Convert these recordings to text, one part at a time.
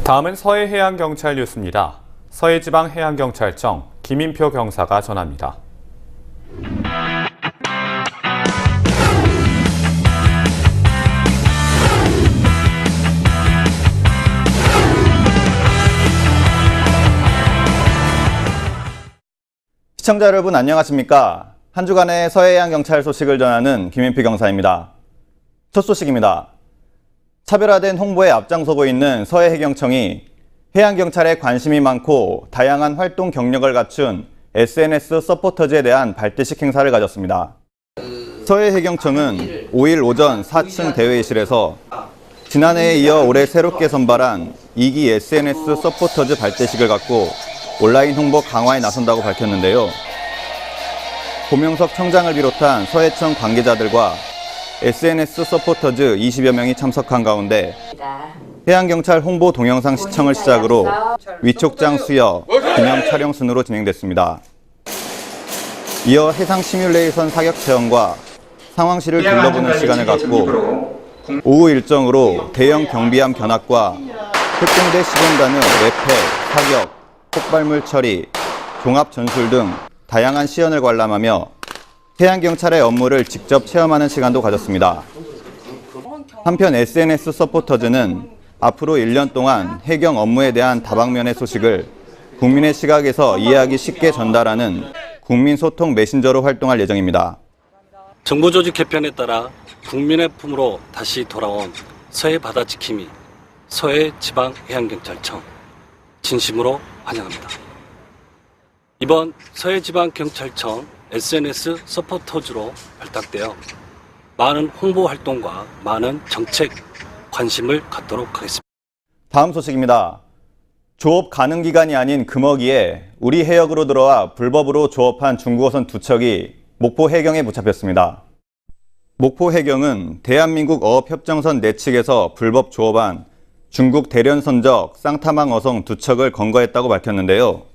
다음은 서해해양경찰 뉴스입니다. 서해지방해양경찰청 김인표 경사가 전합니다. 시청자 여러분 안녕하십니까? 한 주간의 서해해양경찰 소식을 전하는 김인표 경사입니다. 첫 소식입니다. 차별화된 홍보에 앞장서고 있는 서해해경청이 해양경찰에 관심이 많고 다양한 활동 경력을 갖춘 SNS 서포터즈에 대한 발대식 행사를 가졌습니다. 서해해경청은 5일 오전 4층 대회의실에서 지난해에 이어 올해 새롭게 선발한 2기 SNS 서포터즈 발대식을 갖고 온라인 홍보 강화에 나선다고 밝혔는데요. 고명석 청장을 비롯한 서해청 관계자들과 SNS 서포터즈 20여 명이 참석한 가운데 해양경찰 홍보 동영상 시청을 시작으로 위촉장 수여, 기념 촬영 순으로 진행됐습니다. 이어 해상 시뮬레이션 사격 체험과 상황실을 둘러보는 시간을 갖고 오후 일정으로 대형 경비함 견학과 특공대 시공단의 레페, 사격, 폭발물 처리, 종합 전술 등 다양한 시연을 관람하며 해양경찰의 업무를 직접 체험하는 시간도 가졌습니다. 한편 SNS 서포터즈는 앞으로 1년 동안 해경 업무에 대한 다방면의 소식을 국민의 시각에서 이해하기 쉽게 전달하는 국민소통 메신저로 활동할 예정입니다. 정보조직 개편에 따라 국민의 품으로 다시 돌아온 서해 바다 지킴이 서해지방해양경찰청 진심으로 환영합니다. 이번 서해지방경찰청 SNS 서포터즈로 발탁되어 많은 홍보 활동과 많은 정책 관심을 갖도록 하겠습니다. 다음 소식입니다. 조업 가능 기간이 아닌 금어기에 우리 해역으로 들어와 불법으로 조업한 중국어선 2척이 목포 해경에 붙잡혔습니다. 목포 해경은 대한민국 어업협정선 내측에서 불법 조업한 중국 대련선적 쌍타망 어선 2척을 검거했다고 밝혔는데요.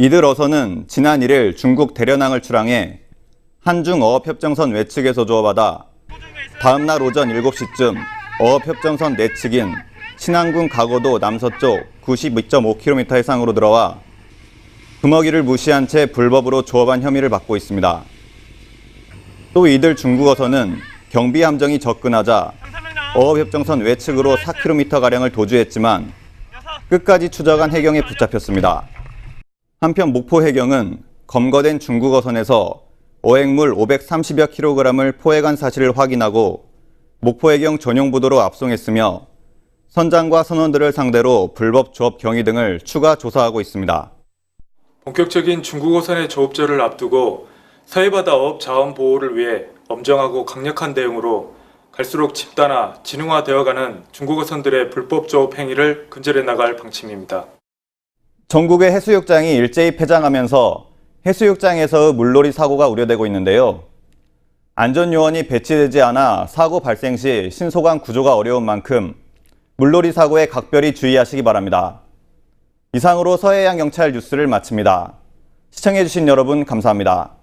이들 어선은 지난 1일 중국 대련항을 출항해 한중 어업협정선 외측에서 조업하다 다음 날 오전 7시쯤 어업협정선 내측인 신안군 가고도 남서쪽 92.5km 해상으로 들어와 금어기를 무시한 채 불법으로 조업한 혐의를 받고 있습니다. 또 이들 중국 어선은 경비함정이 접근하자 어업협정선 외측으로 4km가량을 도주했지만 끝까지 추적한 해경에 붙잡혔습니다. 한편 목포 해경은 검거된 중국 어선에서 어획물 530여 kg을 포획한 사실을 확인하고 목포 해경 전용 부도로 압송했으며 선장과 선원들을 상대로 불법 조업 경위 등을 추가 조사하고 있습니다. 본격적인 중국 어선의 조업절을 앞두고 서해바다 어업 자원 보호를 위해 엄정하고 강력한 대응으로 갈수록 집단화, 진흥화되어가는 중국 어선들의 불법 조업 행위를 근절해 나갈 방침입니다. 전국의 해수욕장이 일제히 폐장하면서 해수욕장에서의 물놀이 사고가 우려되고 있는데요. 안전요원이 배치되지 않아 사고 발생 시 신소관 구조가 어려운 만큼 물놀이 사고에 각별히 주의하시기 바랍니다. 이상으로 서해해양경찰 뉴스를 마칩니다. 시청해주신 여러분 감사합니다.